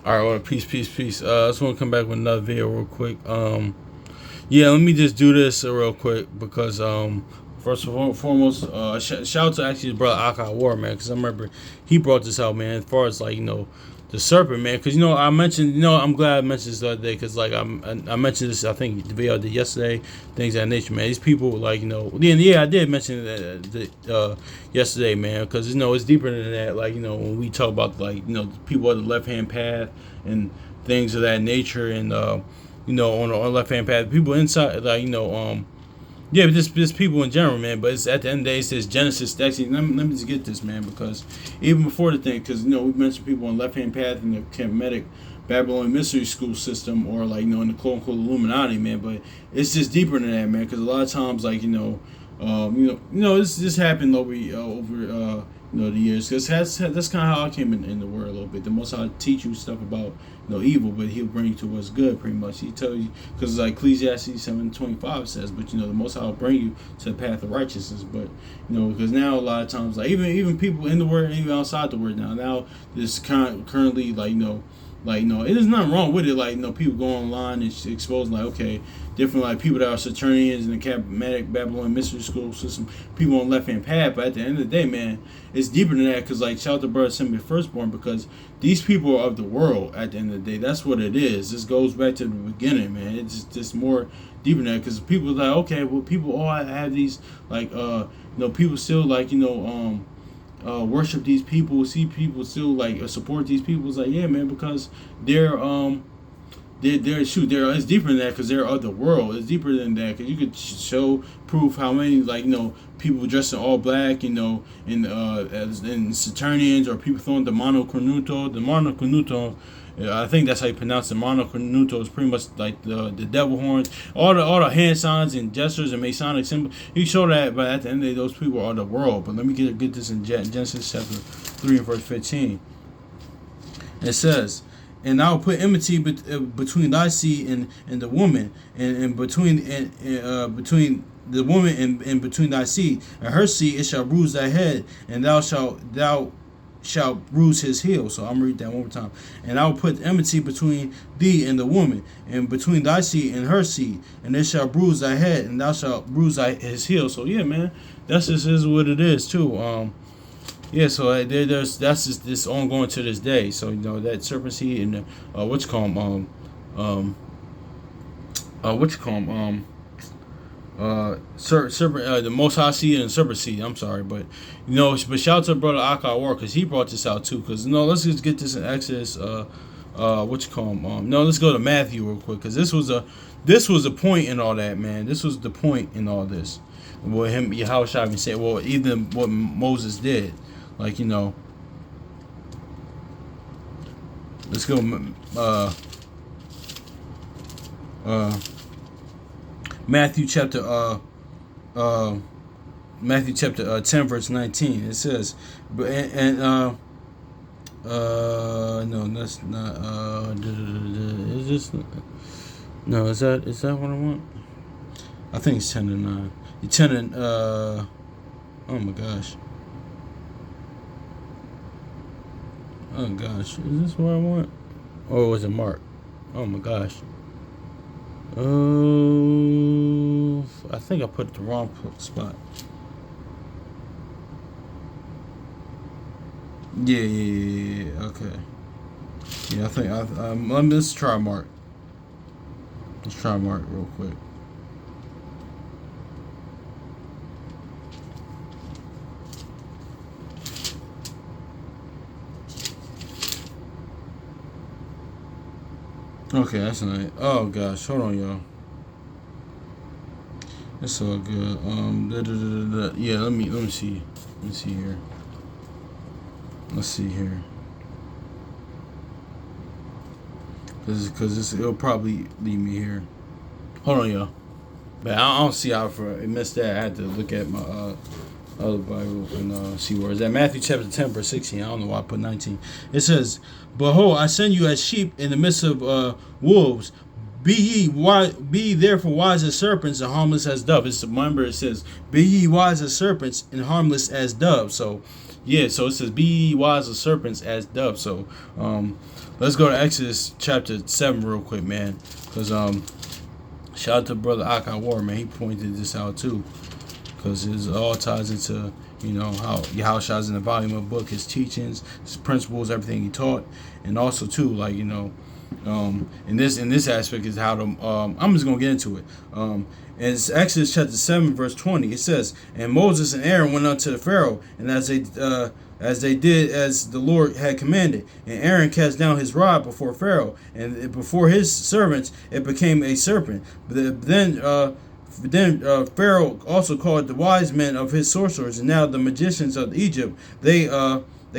All right, well, peace. I just want to come back with another video real quick. Yeah, let me just do this real quick because first of all, foremost, shout out to actually his brother Aka War, man, because I remember he brought this out, man. As far as like the Serpent, man, because I mentioned, I'm glad I mentioned this the other day because like I mentioned this, I think the video I did yesterday, things of that nature, man. These people like yeah, I did mention that yesterday, man, because it's deeper than that. Like when we talk about like people on the left hand path and things of that nature, and on the left hand path, people inside like yeah, but just people in general, man. But it's at the end of the day, it's this Genesis. Actually, let me just get this, man, because even before the thing, because we mentioned people on left hand path in the Kemetic Babylonian mystery school system, or like in the quote unquote Illuminati, man. But it's just deeper than that, man. Because a lot of times, like this happened over the years. Because that's kind of how I came in the world a little bit. The most I teach you stuff about evil, but he'll bring you to what's good, pretty much. He tells you, because like Ecclesiastes 7:25 says, but the most I'll bring you to the path of righteousness. But because now a lot of times, like even people in the word, even outside the word, now this currently it is nothing wrong with it. Like people go online and exposing like different like people that are Saturnians in the Kemetic Babylonian mystery school system, people on left hand path. But at the end of the day, man, it's deeper than that. Because like shout out to brother Semi Firstborn, because these people are of the world. At the end of the day, that's what it is. This goes back to the beginning, man. It's just more deeper than that. Because people are like, people all have these like people still like worship these people, see people still like support these people. It's like, yeah, man, because they're it's deeper than that, because they're of the world. It's deeper than that, because you could show proof how many people dressed in all black, in Saturnians, or people throwing the monocornuto. I think that's how you pronounce it. Monocornuto is pretty much like the devil horns, all the hand signs and gestures and Masonic symbols. You show that, but at the end of the day, those people are the world. But let me get this in Genesis chapter 3 and verse 15. It says, "And I will put enmity between thy seed and the woman, and between the woman and between thy seed and her seed, it shall bruise thy head, and thou shall bruise his heel." So I'm gonna read that one more time. "And I will put enmity between thee and the woman, and between thy seed and her seed, and it shall bruise thy head, and thou shalt bruise his heel." So yeah, man, that's just is what it is too. Yeah, so that's just this ongoing to this day. So that serpent seed and serpent, the Most High seed and serpent seed. I'm sorry, but but shout out to brother Aka War, because he brought this out too. Because let's just get this in Exodus. Let's go to Matthew real quick, because this was a point in all that, man. This was the point in all this. What Yahushua even said. Well, even what Moses did, like let's go. Matthew chapter 10 verse 19. It says, no, that's not is this no, is that what I want? I think it's 10 and 9. 10 and oh my gosh. Oh gosh, is this what I want? Or was it Mark? Oh my gosh. Oh, I think I put the wrong spot. Yeah. Okay. Yeah, I think let's try Mark. Let's try Mark real quick. Okay, that's nice. Oh gosh, hold on, y'all. It's all good. Yeah, let me see. Let me see here. Let's see here. Because it'll probably leave me here. Hold on, y'all. But I don't see how I missed that. I had to look at my other Bible and see where it's at. Matthew chapter 10 verse 16. I don't know why I put 19. It says, "Behold, I send you as sheep in the midst of wolves. Be ye therefore wise as serpents and harmless as doves." Remember, it says, "Be ye wise as serpents and harmless as doves." So yeah, so it says, "Be ye wise as serpents as doves." So let's go to Exodus chapter 7 real quick, man. Because shout out to brother Akawar, man. He pointed this out too. Because it all ties into, how Yahushua is in the volume of the book, his teachings, his principles, everything he taught, and also too, in this aspect is how the I'm just gonna get into it. And it's Exodus chapter 7 verse 20. It says, "And Moses and Aaron went unto the Pharaoh, and as they did as the Lord had commanded, and Aaron cast down his rod before Pharaoh, and before his servants it became a serpent. But then Pharaoh also called the wise men of his sorcerers, and now the magicians of Egypt. They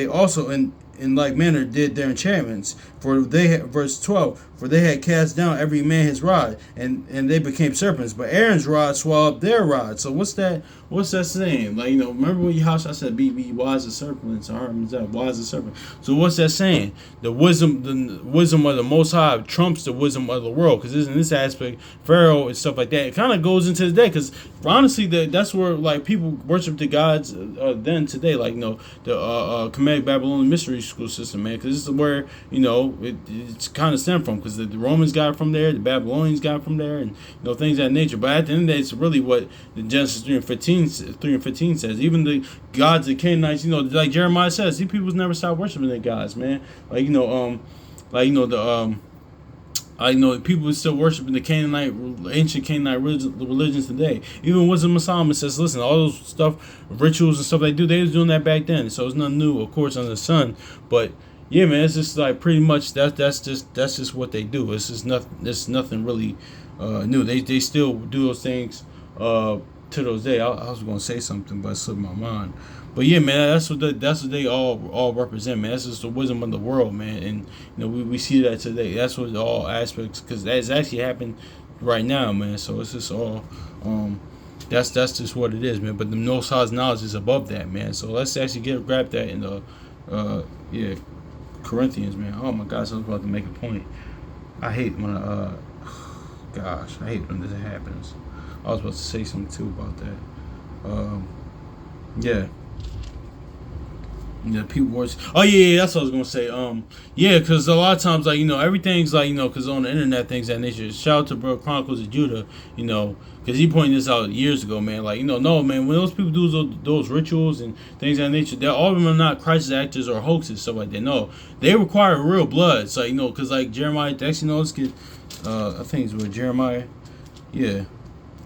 also in like manner did their enchantments. For they had, verse 12, for they had cast down every man his rod, and they became serpents. But Aaron's rod swallowed up their rod." So what's that saying? Remember when Yahshua said, "Be wise as serpents, wise as serpent." So what's that saying? The wisdom of the Most High trumps the wisdom of the world. Because in this aspect, Pharaoh and stuff like that, it kind of goes into the day. Because honestly, that's where people worship the gods then today. The Kemetic Babylonian mystery school system, man. Because this is where it's kind of stemmed from. Because the Romans got it from there, the Babylonians got it from there, and things of that nature. But at the end of the day, it's really what the Genesis 3:15 says. Even the gods of Canaanites, like Jeremiah says, these people never stop worshiping their gods, man. People are still worshiping the ancient Canaanite religions today. Even Wisdom of Solomon says, listen, all those stuff, rituals and stuff they do, they was doing that back then. So it's nothing new, of course, under the sun. But yeah, man, it's just like pretty much that's just what they do. It's just nothing. It's nothing really new. They still do those things to those days. I was gonna say something, but it slipped my mind. But yeah, man, that's what they all represent, man. That's just the wisdom of the world, man. And we see that today. That's what all aspects, because that's actually happened right now, man. So it's just all that's just what it is, man. But the Most High's knowledge is above that, man. So let's actually grab that in the Corinthians, man. Oh my gosh, I was about to make a point. I hate when I hate when this happens. I was about to say something too about that. People words. Oh yeah, that's what I was gonna say. Because a lot of times, everything's because on the internet, things that nature. Shout out to bro Chronicles of Judah, because he pointed this out years ago, man. No, man, when those people do those rituals and things of that nature, all of them are not Christ's actors or hoaxes, stuff like that. No, they require real blood. So because Jeremiah, actually, let's get. I think it's with Jeremiah. Yeah,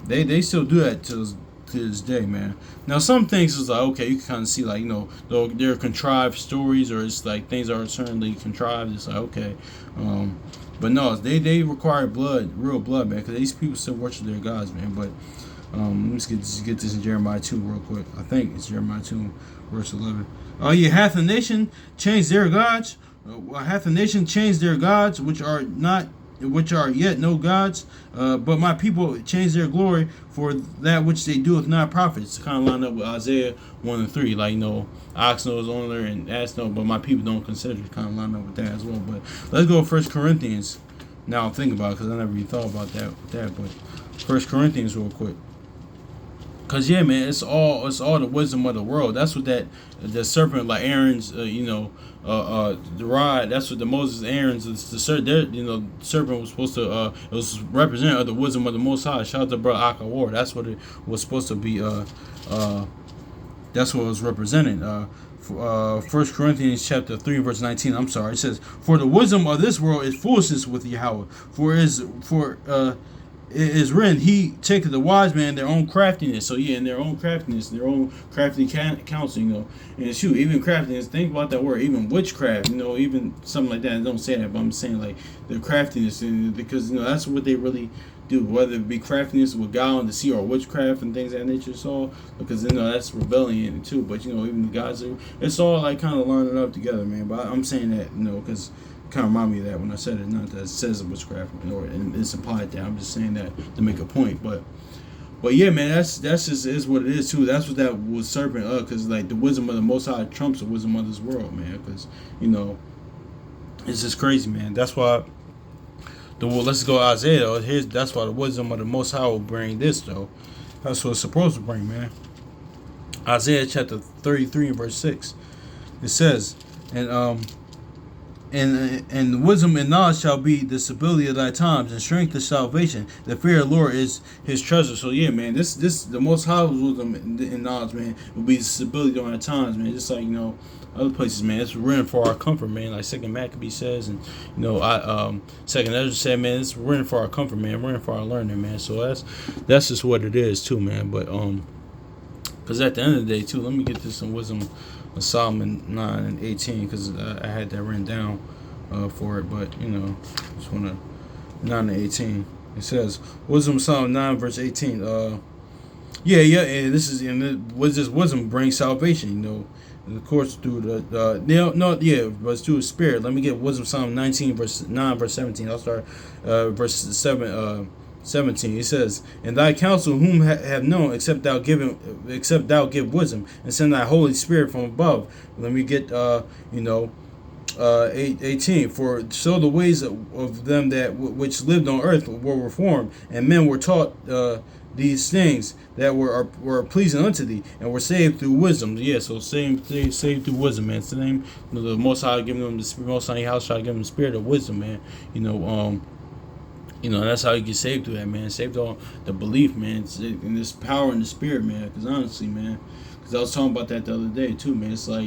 they still do that to this day, man. Now some things is okay, you can kind of see though they're contrived stories, or it's things are certainly contrived. It's okay, but no, they require real blood, man, because these people still worship their gods, man. But let's get this in Jeremiah 2 real quick. I think it's Jeremiah 2 verse 11. Oh yeah, hath the nation changed their gods? Hath the nation changed their gods, which are yet no gods, but my people change their glory for that which they doeth not profit. It's kind of lined up with Isaiah 1 and 3, ox knows owner and ass know, but my people don't consider it. Kind of lined up with that as well. But let's go 1 Corinthians. Now I'm thinking about it, because I never even thought about that. But 1 Corinthians real quick. Cause yeah, man, it's all the wisdom of the world. That's what the serpent, like Aaron's, the rod. That's what the Moses, Aaron's, the serpent was supposed to. It was representative of the wisdom of the Most High. Shout out to brother Akawar. That's what it was supposed to be. That's what it was representing. 1 Corinthians chapter 3 verse 19. I'm sorry. It says, "For the wisdom of this world is foolishness with Yahweh. It is written, he taketh the wise man their own craftiness." So yeah, in their own craftiness, their own crafty counsel, and shoot, even craftiness, think about that word, even witchcraft, even something like that. I don't say that, but I'm saying the craftiness, and because that's what they really do, whether it be craftiness with God on the sea or witchcraft and things of that nature. So because that's rebellion too. But even the gods, it's all kind of lining up together, man. But I'm saying that because kind of remind me of that when I said it. Not that it says witchcraft, and it's implied that. I'm just saying that to make a point. But yeah, man, that's just is what it is too. That's what that was Serpent because the wisdom of the Most High trumps the wisdom of this world, man. Because it's just crazy, man. That's why let's go Isaiah. That's why the wisdom of the Most High will bring this though. That's what it's supposed to bring, man. Isaiah chapter 33 and verse 6. It says, and and wisdom and knowledge shall be the stability of thy times, and strength is salvation. The fear of the Lord is his treasure. So yeah, man, this the most high wisdom and knowledge, man, will be the stability during our times, man. Just like other places, man, it's written for our comfort, man. Like Second Maccabee says, and Second Ezra said, man, it's written for our comfort, man. Written for our learning, man. So that's just what it is too, man. But because at the end of the day, too, let me get this some wisdom of Solomon 9 and 18, because I had that written down for it. But just want to 9 and 18. It says wisdom of Solomon 9 verse 18. And this is wisdom brings salvation. And of course through but it's through the spirit. Let me get wisdom Psalm 19 verse 9 verse 17. I'll start verse 17. It says, "And thy counsel whom have known, except thou give wisdom, and send thy Holy Spirit from above." Let me get 18. For so the ways of them that which lived on earth were reformed, and men were taught these things that were pleasing unto thee, and were saved through wisdom. Yeah, so saved through wisdom, man. It's the name, the Most High giving them the Most High house shall give them the spirit of wisdom, man. That's how you get saved through that, man. Saved on the belief, man, and this power in the spirit, man. Because honestly, man, because I was talking about that the other day too, man. It's like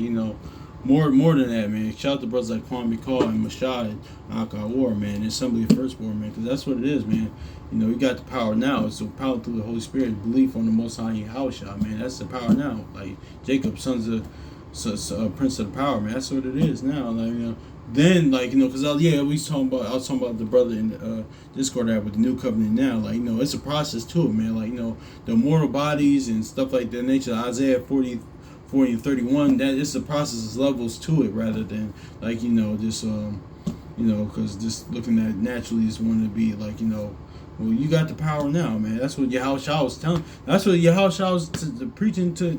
more than that, man. Shout out to brothers like Kwame Call and Mashad and Akar War, man, and Assembly of Firstborn, man, because that's what it is, man. We got the power now. It's the power through the Holy Spirit, belief on the Most High house, man. That's the power now. Like Jacob, sons of Prince of the Power, man. That's what it is now. Like then, because I was talking about the brother in the Discord app with the new covenant now. Like, it's a process to it, man. Like, the mortal bodies and stuff like that nature. Isaiah 40 and 31. That it's a process, of levels to it, rather than just because just looking at it naturally, just wanting to be like, well, you got the power now, man. That's what Yahushua was telling. That's what Yahushua was preaching to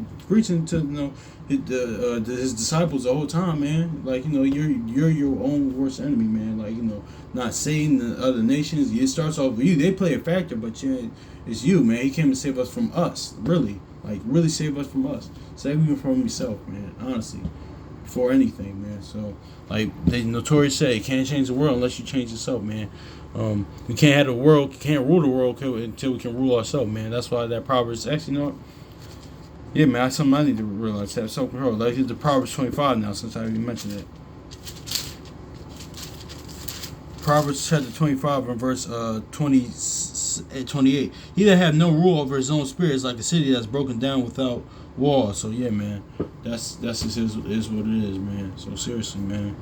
his disciples the whole time, man. Like, you're your own worst enemy, man. Like, not Satan, the other nations. It starts off with you. They play a factor, but it's you, man. He came to save us from us, really. Like, really save us from us. Save you from yourself, man. Honestly, before anything, man. So, like they notorious say, you can't change the world unless you change yourself, man. We can't have the world, can't rule the world until we can rule ourselves, man. That's why that Proverbs, actually, yeah, man, that's something I need to realize. Have self-control. Like, it's the Proverbs 25 now, since I even mentioned it. Proverbs chapter 25 and verse 28. He that have no rule over his own spirit is like a city that's broken down without walls. So yeah, man, that's just is what it is, man. So seriously, man.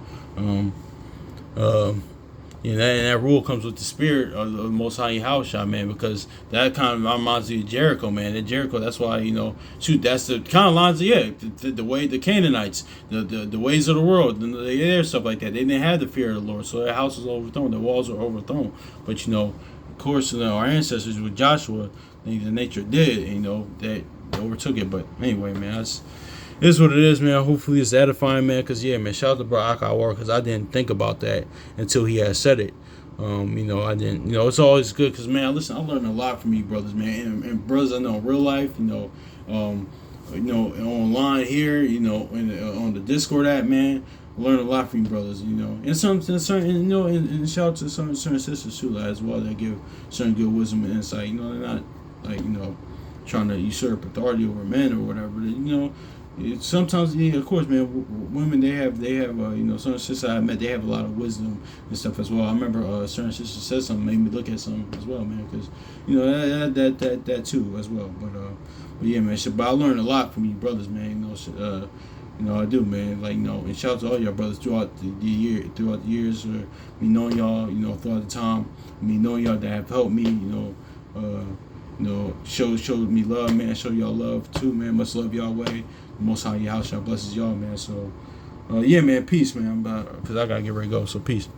And that rule comes with the spirit of the Most High house, man, because that kind of reminds me of Jericho, man. And Jericho, that's why, that's the kind of lines, the way the Canaanites, the ways of the world, their stuff like that. They didn't have the fear of the Lord, so their house was overthrown, their walls were overthrown. But, of course, our ancestors with Joshua, the nature did, that overtook it. But anyway, man, this is what it is, man. Hopefully it's edifying, man, because, yeah, man, shout out to Bro Akawar, because I didn't think about that until he had said it. I didn't, it's always good, because, man, listen, I learned a lot from you brothers, man, and brothers I know in real life, online here, on the Discord app, man. I learned a lot from you brothers, and and shout out to certain sisters too, as well, that give certain good wisdom and insight. They're not like trying to usurp authority over men or whatever. Sometimes, of course, man, women they have certain sisters I met, they have a lot of wisdom and stuff as well. I remember certain sisters said something, made me look at something as well, man, because that too as well. But yeah, man. But I learned a lot from you brothers, man. I do, man. Like, and shout out to all y'all brothers throughout the years, me knowing y'all, throughout the time, me knowing y'all that have helped me, showed me love, man. Show y'all love too, man. Much love y'all way. The Most High house shall blesses y'all, man. So, yeah, man. Peace, man. Because I gotta get ready to go. So, peace.